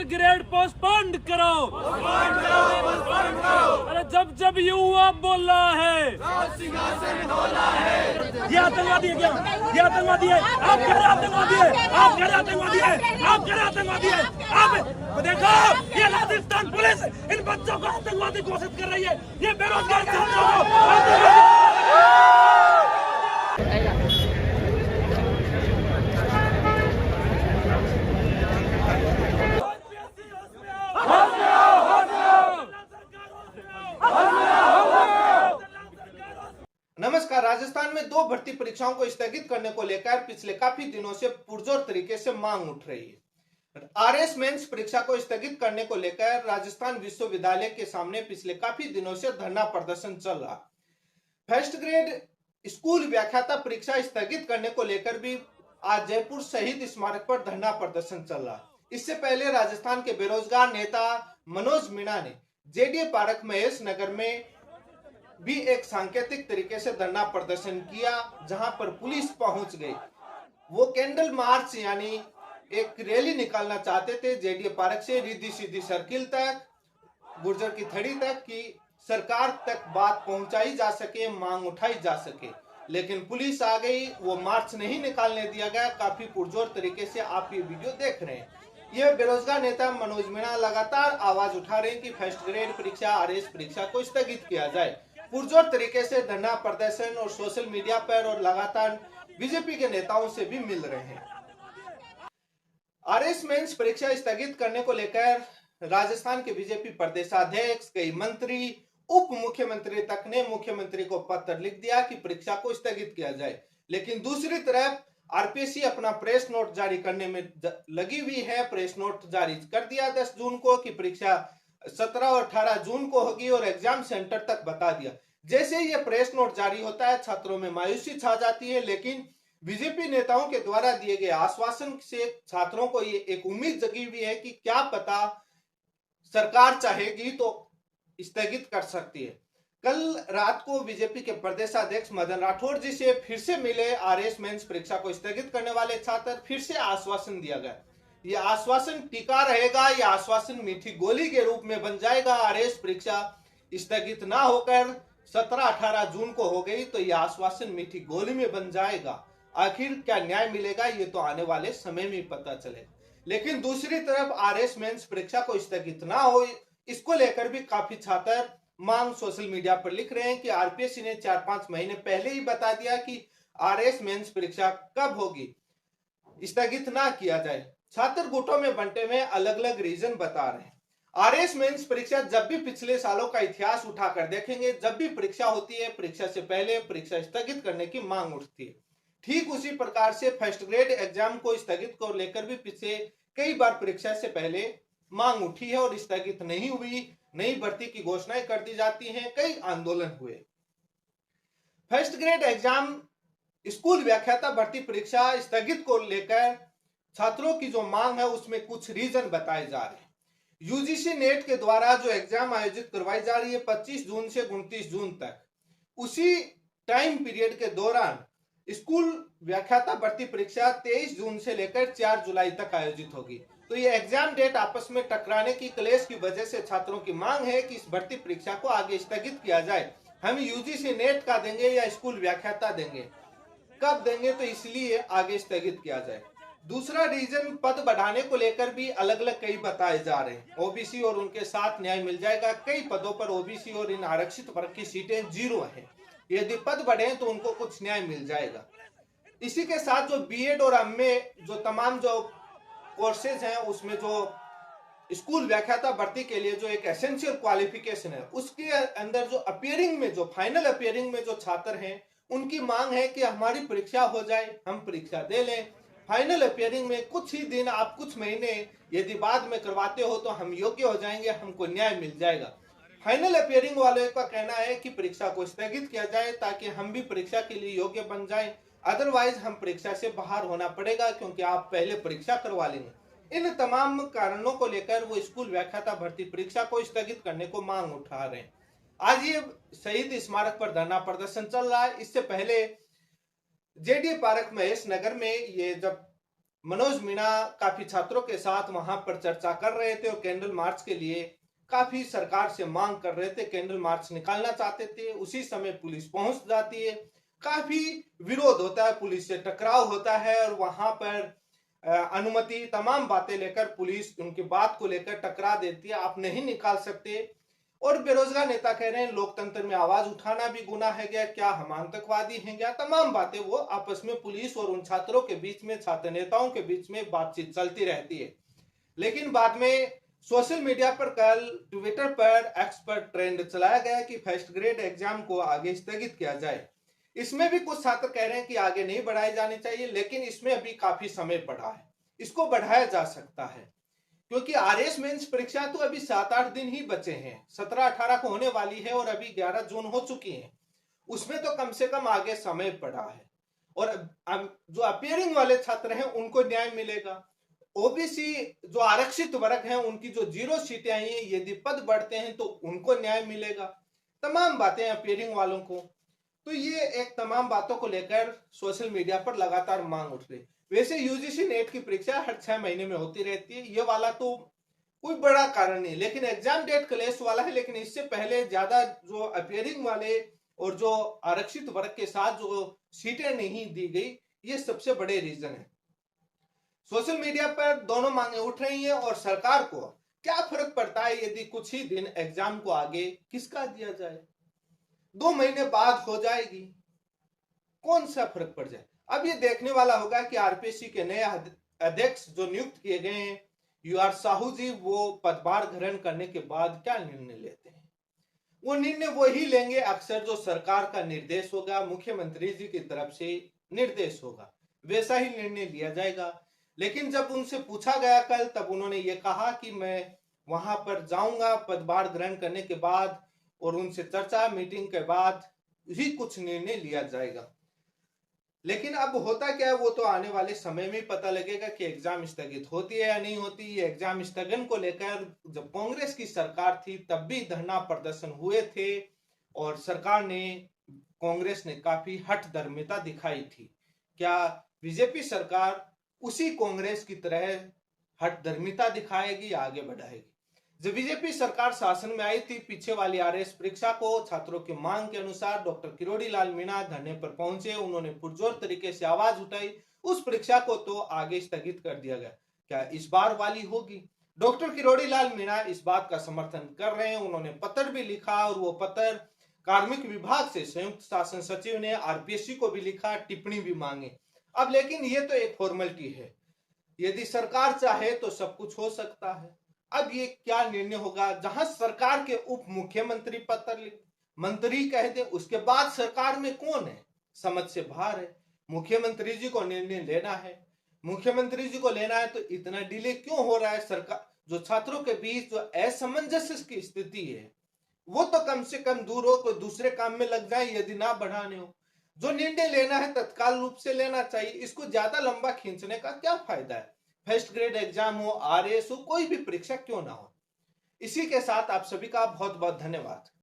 Grade postponed करो। अरे जब जब युवा बोल रहा है ये आतंकवादी है, क्या ये आतंकवादी है? आप कह रहे आतंकवादी है, आप कह रहे आतंकवादी है, आप कह रहे आतंकवादी है। आप देखो ये राजस्थान पुलिस इन बच्चों को आतंकवादी घोषित कर रही है। ये बेरोजगार छात्रों को नमस्कार। राजस्थान में 2 भर्ती परीक्षाओं को स्थगित करने को लेकर पिछले काफी दिनों से पुरजोर तरीके से मांग उठ रही है। आरएस मेंस परीक्षा को स्थगित करने को लेकर राजस्थान विश्वविद्यालय के सामने पिछले काफी दिनों से धरना प्रदर्शन चल रहा। फर्स्ट ग्रेड स्कूल व्याख्याता परीक्षा स्थगित करने को लेकर भी आज जयपुर शहीद स्मारक पर धरना प्रदर्शन चल रहा। इससे पहले राजस्थान के बेरोजगार नेता मनोज मीणा ने जेडीए पार्क महेश नगर में भी एक सांकेतिक तरीके से धरना प्रदर्शन किया, जहां पर पुलिस पहुंच गई। वो कैंडल मार्च यानी एक रैली निकालना चाहते थे जेडीए पार्क से रिद्धि सिद्धि सर्किल तक, गुर्जर की थड़ी तक, कि सरकार तक बात पहुंचाई जा सके, मांग उठाई जा सके, लेकिन पुलिस आ गई। वो मार्च नहीं निकालने दिया गया। काफी पुरजोर तरीके से आप ये वीडियो देख रहे हैं। यह बेरोजगार नेता मनोज मीणा लगातार आवाज उठा रहे हैं कि फर्स्ट ग्रेड परीक्षा आरएस परीक्षा को स्थगित किया जाए। पुरजोर तरीके से धरना प्रदर्शन और सोशल मीडिया पर और लगातार बीजेपी के नेताओं से भी मिल रहे हैं। आरएस मेंस परीक्षा स्थगित करने को लेकर राजस्थान के बीजेपी प्रदेशाध्यक्ष, कई मंत्री, उप मुख्यमंत्री तक ने मुख्यमंत्री को पत्र लिख दिया कि परीक्षा को स्थगित किया जाए। लेकिन दूसरी तरफ आरपीएससी अपना प्रेस नोट जारी करने में लगी हुई है। प्रेस नोट जारी कर दिया 10 जून को कि परीक्षा 17 और 18 जून को होगी और एग्जाम सेंटर तक बता दिया। जैसे ही ये प्रेस नोट जारी होता है छात्रों में मायूसी छा जाती है, लेकिन बीजेपी नेताओं के द्वारा दिए गए आश्वासन से छात्रों को ये एक उम्मीद जगी हुई है कि क्या पता सरकार चाहेगी तो स्थगित कर सकती है। कल रात को बीजेपी के प्रदेशाध्यक्ष मदन राठौड़ जी से फिर से मिले आरएस मेंस परीक्षा को स्थगित करने वाले छात्र। फिर से आश्वासन दिया गया। ये आश्वासन टिका रहेगा, यह आश्वासन मीठी गोली के रूप में बन जाएगा। आरएस परीक्षा स्थगित ना होकर 17-18 जून को हो गई तो यह आश्वासन मीठी गोली में बन जाएगा। आखिर क्या न्याय मिलेगा ये तो आने वाले समय में पता चलेगा। लेकिन दूसरी तरफ आरएस मेंस परीक्षा को स्थगित ना हो, इसको लेकर भी काफी छात्र मांग सोशल मीडिया पर लिख रहे हैं कि आरपीएससी ने 4-5 महीने पहले ही बता दिया कि आरएस मेंस परीक्षा कब होगी, स्थगित ना किया जाए। छात्र गुटों में बंटे में अलग अलग रीजन बता रहे हैं। आरएस मेंस परीक्षा जब भी पिछले सालों का इतिहास उठाकर देखेंगे, जब भी परीक्षा होती है परीक्षा से पहले परीक्षा स्थगित करने की मांग उठती है। ठीक उसी प्रकार से फर्स्ट ग्रेड एग्जाम को स्थगित को लेकर भी पिछले कई बार परीक्षा से पहले मांग उठी है और स्थगित नहीं हुई। नई भर्ती की घोषणाएं कर दी जाती हैं, कई आंदोलन हुए। फर्स्ट ग्रेड एग्जाम स्कूल व्याख्याता भर्ती परीक्षा स्थगित को लेकर छात्रों की जो मांग है उसमें कुछ रीजन बताए जा रहे हैं। यूजीसी नेट के द्वारा जो एग्जाम आयोजित करवाई जा रही है 25 जून से 29 जून तक, उसी टाइम पीरियड के दौरान स्कूल व्याख्याता भर्ती परीक्षा 23 जून से लेकर 4 जुलाई तक आयोजित होगी। तो ये एग्जाम डेट आपस में टकराने की क्लेश की वजह से छात्रों की मांग है कि इस भर्ती परीक्षा को आगे स्थगित किया जाए। हम यूजीसी नेट का देंगे या स्कूल व्याख्याता देंगे, कब देंगे, तो इसलिए आगे स्थगित किया जाए। दूसरा रीजन पद बढ़ाने को लेकर भी अलग अलग कई बताए जा रहे हैं। ओबीसी और उनके साथ न्याय मिल जाएगा। कई पदों पर ओबीसी और इन आरक्षित वर्ग की सीटें 0 हैं। यदि पद बढ़े तो उनको कुछ न्याय मिल जाएगा। इसी के साथ जो बीएड और एमए जो तमाम जो कोर्सेज हैं उसमें जो स्कूल व्याख्याता भर्ती के लिए जो एक एसेंशियल क्वालिफिकेशन है, उसके अंदर जो अपीयरिंग में जो फाइनल अपीयरिंग में जो छात्र हैं उनकी मांग है कि हमारी परीक्षा हो जाए, हम परीक्षा दे लें। फाइनल अपीयरिंग में कुछ ही दिन, आप कुछ महीने यदि बाद में करवाते हो तो हम योग्य हो जाएंगे, हमको न्याय मिल जाएगा। फाइनल अपीयरिंग वाले का कहना है कि परीक्षा को स्थगित किया जाए ताकि हम भी परीक्षा के लिए योग्य बन जाएं, अदरवाइज हम परीक्षा से बाहर होना पड़ेगा क्योंकि आप पहले परीक्षा करवा लेंगे। इन तमाम कारणों को लेकर वो स्कूल व्याख्याता भर्ती परीक्षा को स्थगित करने को मांग उठा रहे हैं। आज ये शहीद स्मारक पर धरना प्रदर्शन चल रहा है। इससे पहले जेडीए पार्क महेश नगर में ये जब मनोज मीणा काफी छात्रों के साथ वहां पर चर्चा कर रहे थे और कैंडल मार्च के लिए काफी सरकार से मांग कर रहे थे, कैंडल मार्च निकालना चाहते थे। उसी समय पुलिस पहुंच जाती है, काफी विरोध होता है, पुलिस से टकराव होता है और वहां पर अनुमति तमाम बातें लेकर पुलिस उनकी बात को लेकर टकरा देती है, आप नहीं निकाल सकते। और बेरोजगार नेता कह रहे हैं लोकतंत्र में आवाज उठाना भी गुनाह है क्या, क्या हम आतंकवादी हैं क्या, तमाम बातें वो आपस में पुलिस और उन छात्रों के बीच में, छात्र नेताओं के बीच में बातचीत चलती रहती है। लेकिन बाद में सोशल मीडिया पर कल ट्विटर पर एक्स पर ट्रेंड चलाया गया कि फर्स्ट ग्रेड एग्जाम को आगे स्थगित किया जाए। इसमें भी कुछ छात्र कह रहे हैं कि आगे नहीं बढ़ाए जाने चाहिए, लेकिन इसमें अभी काफी समय पड़ा है, इसको बढ़ाया जा सकता है, क्योंकि आरएस मेंस परीक्षा तो अभी 7-8 दिन ही बचे हैं, 17-18 को होने वाली है और अभी 11 जून हो चुकी है, उसमें तो कम से कम आगे समय पड़ा है। और जो अपियरिंग वाले छात्र हैं उनको न्याय मिलेगा, ओबीसी जो आरक्षित वर्ग हैं उनकी जो 0 सीटें आई हैं, यदि पद बढ़ते हैं तो उनको न्याय मिलेगा, तमाम बातें अपियरिंग वालों को। तो ये एक तमाम बातों को लेकर सोशल मीडिया पर लगातार मांग उठ रही। वैसे यूजीसी नेट की परीक्षा हर 6 महीने में होती रहती है, ये वाला तो कोई बड़ा कारण नहीं, लेकिन एग्जाम डेट क्लैश वाला है। लेकिन इससे पहले ज्यादा जो अपियरिंग वाले और जो आरक्षित वर्ग के साथ जो सीटें नहीं दी गई, ये सबसे बड़े रीजन है। सोशल मीडिया पर दोनों मांगे उठ रही हैं और सरकार को क्या फर्क पड़ता है यदि कुछ ही दिन एग्जाम को आगे किसका दिया जाए, 2 महीने बाद हो जाएगी, कौन सा फर्क पड़ जाए। अब ये देखने वाला होगा कि आरपीएससी के नए अध्यक्ष जो नियुक्त किए गए हैं यूआर साहू जी, वो पदभार ग्रहण करने के बाद क्या निर्णय लेते हैं। वो निर्णय वही लेंगे अक्सर जो सरकार का निर्देश होगा, मुख्यमंत्री जी की तरफ से निर्देश होगा, वैसा ही निर्णय लिया जाएगा। लेकिन जब उनसे पूछा गया कल, तब उन्होंने ये कहा कि मैं वहां पर जाऊंगा पदभार ग्रहण करने के बाद और उनसे चर्चा मीटिंग के बाद ही कुछ निर्णय लिया जाएगा। लेकिन अब होता क्या है वो तो आने वाले समय में पता लगेगा कि एग्जाम स्थगित होती है या नहीं होती। ये एग्जाम स्थगन को लेकर जब कांग्रेस की सरकार थी तब भी धरना प्रदर्शन हुए थे और सरकार ने, कांग्रेस ने काफी हठधर्मिता दिखाई थी। क्या बीजेपी सरकार उसी कांग्रेस की तरह हठधर्मिता दिखाएगी या आगे बढ़ाएगी। जब बीजेपी सरकार शासन में आई थी, पीछे वाली आरएस परीक्षा को छात्रों की मांग के अनुसार डॉक्टर किरोड़ी लाल मीणा धरने पर पहुंचे, उन्होंने पुरजोर तरीके से आवाज उठाई, उस परीक्षा को तो आगे स्थगित कर दिया गया। क्या इस बार वाली होगी। डॉक्टर किरोड़ी लाल मीणा इस बात का समर्थन कर रहे हैं, उन्होंने पत्र भी लिखा और वो पत्र कार्मिक विभाग से संयुक्त शासन सचिव ने आरपीएससी को भी लिखा, टिप्पणी भी मांगे। अब लेकिन ये तो एक फॉर्मेलिटी है, यदि सरकार चाहे तो सब कुछ हो सकता है। अब ये क्या निर्णय होगा, जहां सरकार के उप मुख्यमंत्री पत्र मंत्री कहते, उसके बाद सरकार में कौन है, समझ से बाहर है। मुख्यमंत्री जी को निर्णय लेना है, मुख्यमंत्री जी को लेना है तो इतना डिले क्यों हो रहा है। सरकार जो छात्रों के बीच जो असमंजस की स्थिति है वो तो कम से कम दूर हो, कोई दूसरे काम में लग जाए यदि ना बढ़ाने हो। जो निर्णय लेना है तत्काल रूप से लेना चाहिए, इसको ज्यादा लंबा खींचने का क्या फायदा है। फर्स्ट ग्रेड एग्जाम हो, आरएस हो, कोई भी परीक्षा क्यों ना हो। इसी के साथ आप सभी का बहुत बहुत धन्यवाद।